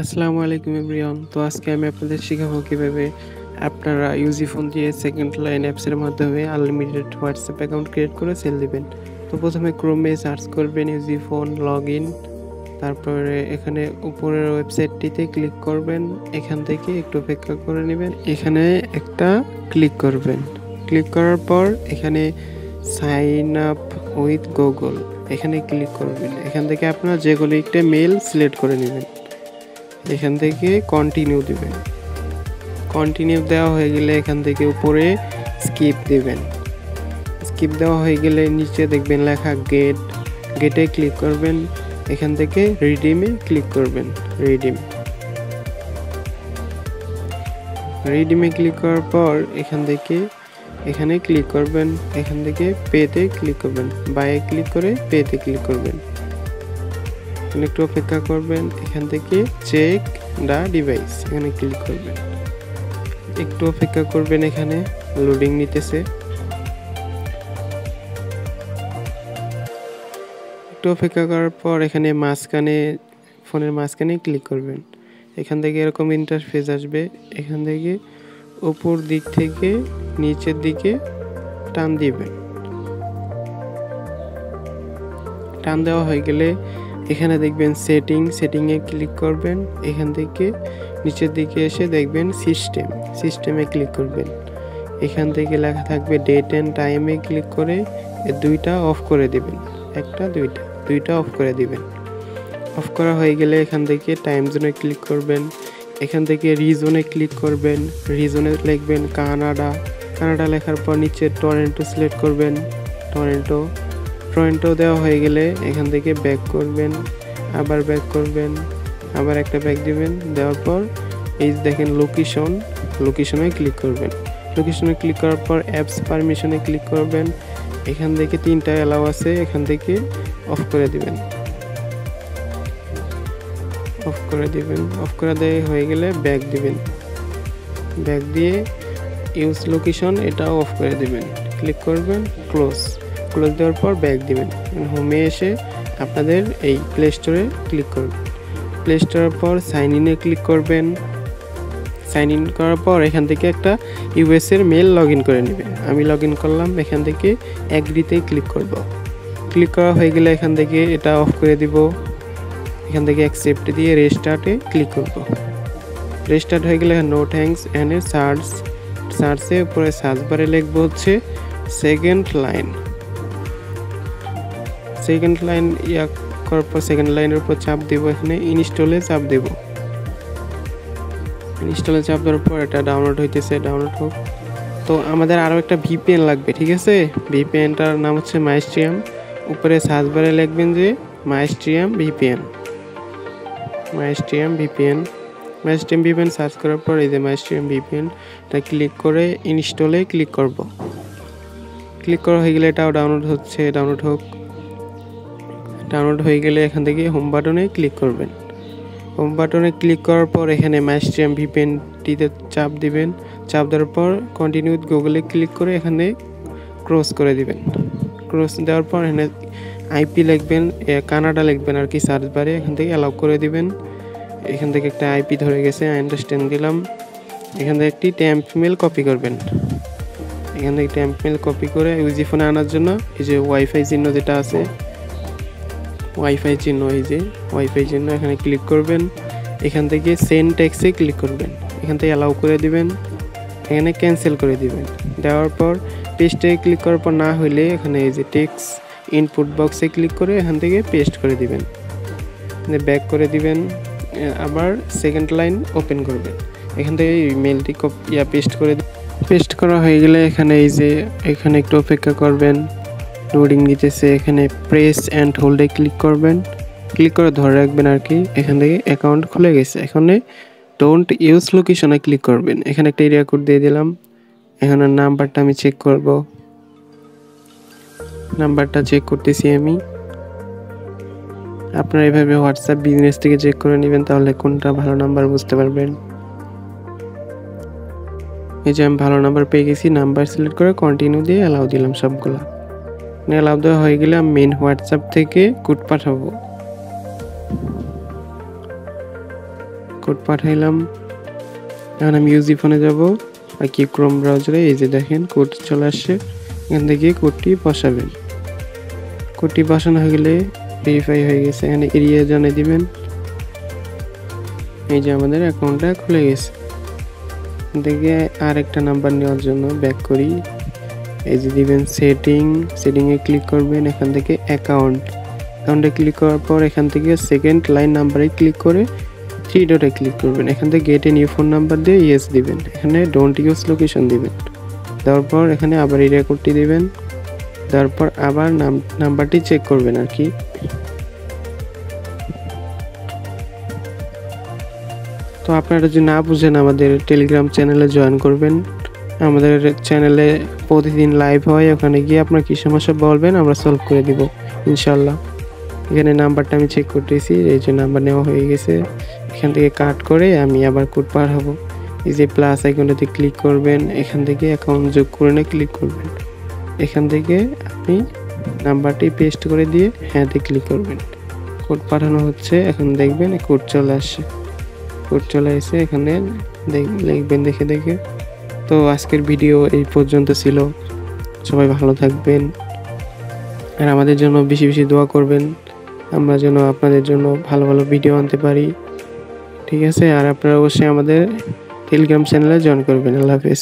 আসসালামু আলাইকুম এভরিওয়ান। তো আজকে আমি আপনাদের শেখাবো কিভাবে আপনারা ইউজি ফোন দিয়ে সেকেন্ড লাইন অ্যাপসের মাধ্যমে আনলিমিটেড হোয়াটসঅ্যাপ অ্যাকাউন্ট ক্রিয়েট করে সেল দিবেন। তো প্রথমে ক্রোমে সার্চ করবেন ইউজি ফোন লগইন, তারপরে এখানে উপরের ওয়েবসাইটটিতে ক্লিক করবেন। এখান থেকে একটু অপেক্ষা করে নেবেন, এখানে একটা ক্লিক করবেন। ক্লিক করার পর এখানে সাইন আপ উইথ গুগল এখানে ক্লিক করবেন। এখান থেকে আপনার যে কোনো একটা মেল সিলেক্ট করে নেবেন, এখান থেকে কন্টিনিউ দিবেন। কন্টিনিউ দেওয়া হয়ে গেলে এখান থেকে উপরে স্কিপ দিবেন। স্কিপ দেওয়া হয়ে গেলে নিচে দেখবেন লেখা গেটে ক্লিক করবেন। এখান থেকে রিডিমে ক্লিক করবেন। রিডিমে ক্লিক করার পর এখানে ক্লিক করবেন। এখান থেকে পেতে ক্লিক করবেন, বাইয়ে ক্লিক করে পেতে ক্লিক করবেন। একটু অপেক্ষা করবেন। এখান থেকে চেক দ্য ডিভাইস এখানে ক্লিক করবেন। একটু অপেক্ষা করবেন, এখানে লোডিং নিতেছে। একটু অপেক্ষা করার পর এখানে ফোনের মাঝখানে ক্লিক করবেন। এখান থেকে এরকম ইন্টারফেস আসবে। এখান থেকে উপর দিক থেকে নিচের দিকে টান দিবেন। টান দেওয়া হয়ে গেলে এখানে দেখবেন সেটিংয়ে ক্লিক করবেন। এখান থেকে নিচের দিকে এসে দেখবেন সিস্টেমে ক্লিক করবেন। এখান থেকে লেখা থাকবে ডেট অ্যান্ড টাইমে ক্লিক করে দুইটা অফ করে দিবেন। দুইটা অফ করে দিবেন। অফ করা হয়ে গেলে এখান থেকে টাইম জোনে ক্লিক করবেন। এখান থেকে রিজনে ক্লিক করবেন। রিজনে লিখবেন কানাডা লেখার পর নিচে টরেন্টো সিলেক্ট করবেন। টরেন্টো দেওয়া হয়ে গেলে এখান থেকে ব্যাক করবেন, আবার একটা ব্যাক দিবেন। দেওয়ার পর এই দেখেন লোকেশনে ক্লিক করবেন। লোকেশনে ক্লিক করার পর অ্যাপস পারমিশনে ক্লিক করবেন। এখান থেকে তিনটা অ্যালাউ আছে, এখান থেকে অফ করে দিবেন। অফ করে দেওয়া হয়ে গেলে ব্যাক দিবেন। ব্যাক দিয়ে ইউজ লোকেশন এটাও অফ করে দিবেন। ক্লিক করবেন, ক্লোজ দেওয়ার পর ব্যাক দিবেন। হোমে এসে আপনাদের এই প্লে স্টোরে ক্লিক করবেন। প্লে স্টোরের পর সাইন ইনে ক্লিক করবেন। সাইন ইন করার পর এখান থেকে একটা ইউএসের মেল লগ ইন করে নেবেন। আমি লগ ইন করলাম। এখান থেকে অ্যাগ্রিতে ক্লিক করব। ক্লিক করা হয়ে গেলে এখান থেকে এটা অফ করে দিব। এখান থেকে অ্যাকসেপ্ট দিয়ে রেস্টার্টে ক্লিক করব। রেস্টার্ট হয়ে গেলে নো থ্যাঙ্কস এন্ড সার্চে উপরে সার্চ বারে লিখবো হচ্ছে সেকেন্ড লাইন করার পর সেকেন্ড লাইনের উপর চাপ দিব। এখানে ইনস্টলে চাপ দেব। ইনস্টলে চাপ দেওয়ার পর এটা ডাউনলোড হোক। তো আমাদের আরও একটা ভিপিএন লাগবে, ঠিক আছে? ভিপিএনটার নাম হচ্ছে মাইস্ট্রিয়াম। উপরে সার্চ বারে লিখবেন যে মাইস্ট্রিয়াম ভিপিএন সার্চ করার পর এই যে মাইস্ট্রিয়াম ভিপিএন এটা ক্লিক করে ইনস্টলে ক্লিক করব। ক্লিক করা হয়ে গেলে এটাও ডাউনলোড হয়ে গেলে এখান থেকে হোম বাটনে ক্লিক করবেন। হোম বাটনে ক্লিক করার পর এখানে মাইস্ট্রিয়াম ভিপিএনটিতে চাপ দিবেন। চাপ দেওয়ার পর কন্টিনিউ উইথ গুগলে ক্লিক করে এখানে ক্রস করে দিবেন। ক্রস দেওয়ার পর এখানে আইপি লিখবেন, কানাডা লিখবেন আর কি সার্চ বারে। এখান থেকে অ্যালাউ করে দিবেন। এখান থেকে একটা আইপি ধরে গেছে, আন্ডারস্ট্যান্ড দিলাম। এখান থেকে একটি ট্যাম্প মেল কপি করবেন। এখান থেকে ট্যাম্প মেল কপি করে ইউজি ফোনে আনার জন্য এই যে ওয়াইফাই চিহ্ন যেটা আছে, ওয়াইফাই চিহ্ন এখানে ক্লিক করবেন। এখান থেকে সেন্ড টেক্সটে ক্লিক করবেন। এখান থেকে অ্যালাউ করে দিবেন। এখানে ক্যান্সেল করে দিবেন। দেওয়ার পর পেস্টে ক্লিক করার পর না হলে এখানে এই যে টেক্সট ইনপুট বক্সে ক্লিক করে এখান থেকে পেস্ট করে দিবেন। ব্যাক করে দিবেন। আবার সেকেন্ড লাইন ওপেন করবেন। এখান থেকে ইমেলটি পেস্ট করা হয়ে গেলে এখানে একটু অপেক্ষা করবেন। লোডিং নিতেছে। এখানে প্রেস অ্যান্ড হোল্ডে ক্লিক করবেন। ক্লিক করে ধরে রাখবেন আর কি। এখান থেকে অ্যাকাউন্ট খুলে গেছে। এখানে ডোন্ট ইউজ লোকেশনে ক্লিক করবেন। এখানে একটা এরিয়া কোড দিয়ে দিলাম। এখানে নাম্বারটা আমি চেক করব। নাম্বারটা চেক করতেছি আমি। আপনারা এভাবে হোয়াটসঅ্যাপ বিজনেস থেকে চেক করে নেবেন, তাহলে কোনটা ভালো নাম্বার বুঝতে পারবেন। এই যে আমি ভালো নাম্বার পেয়ে গেছি। নাম্বার সিলেক্ট করে কন্টিনিউ দিয়ে অ্যালাউ দিলাম সবগুলা। অ্যালাউ দেওয়া হয়ে গেলে আমি মেন হোয়াটসঅ্যাপ থেকে কোড পাঠাবো। কোড পাঠাইলাম। এখন আমি ইউজি ফোনে যাব আর কি ক্রোম ব্রাউজারে, এই যে দেখেন কোড চলে আসছে, এখান থেকে কোডটি বসাবেন। কোডটি বসানো হয়ে গেলে ভেরিফাই হয়ে গেছে, এখানে এরিয়া জানিয়ে দিবেন। এই যে আমাদের অ্যাকাউন্টটা খুলে গেছে। এখান থেকে আর একটা নাম্বার নেওয়ার জন্য ব্যাক করি, এই যে দিবেন সেটিংয়ে ক্লিক করবেন, এখান থেকে অ্যাকাউন্টে ক্লিক করার পর এখান থেকে সেকেন্ড লাইন নাম্বারে ক্লিক করে 3 ডটে ক্লিক করবেন। এখান থেকে gate a new phone number দিয়ে ইয়েস দিবেন। এখানে ডোন্ট ইউজ লোকেশন দিবেন। দেওয়ার পর এখানে আবার এরিয়া কোডটি দিবেন। তারপর আবার নাম্বারটি চেক করবেন আর কি। তো আপনারা যদি না বুঝেন আমাদের টেলিগ্রাম চ্যানেলে জয়েন করবেন। আমাদের চ্যানেলে প্রতিদিন লাইভ হয়, ওখানে গিয়ে আপনার কি সমস্যা বলবেন, আমরা সলভ করে দিব ইনশাল্লাহ। এখানে নাম্বারটা আমি চেক করতেছি, এই যে নাম্বার নেওয়া হয়ে গেছে। এখান থেকে কাট করে আমি আবার কোড পাঠাবো। এই যে প্লাস আইকনটাতে ক্লিক করবেন, এখান থেকে অ্যাকাউন্ট যোগ করে নিয়ে ক্লিক করবেন। এখান থেকে আপনি নাম্বারটি পেস্ট করে দিয়ে হ্যাঁতে ক্লিক করবেন। কোড পাঠানো হচ্ছে, এখন দেখবেন কোড চলে আসছে। কোড চলে এসে এখানে লিখবেন দেখে। তো আজকের ভিডিও এই পর্যন্ত ছিল। সবাই ভালো থাকবেন আর আমাদের জন্য বেশি বেশি দোয়া করবেন, আমরা যেন আপনাদের জন্য ভালো ভালো ভিডিও আনতে পারি। ঠিক আছে, আর আপনারা অবশ্যই আমাদের টেলিগ্রাম চ্যানেলে জয়েন করবেন। আল্লাহ হাফেজ।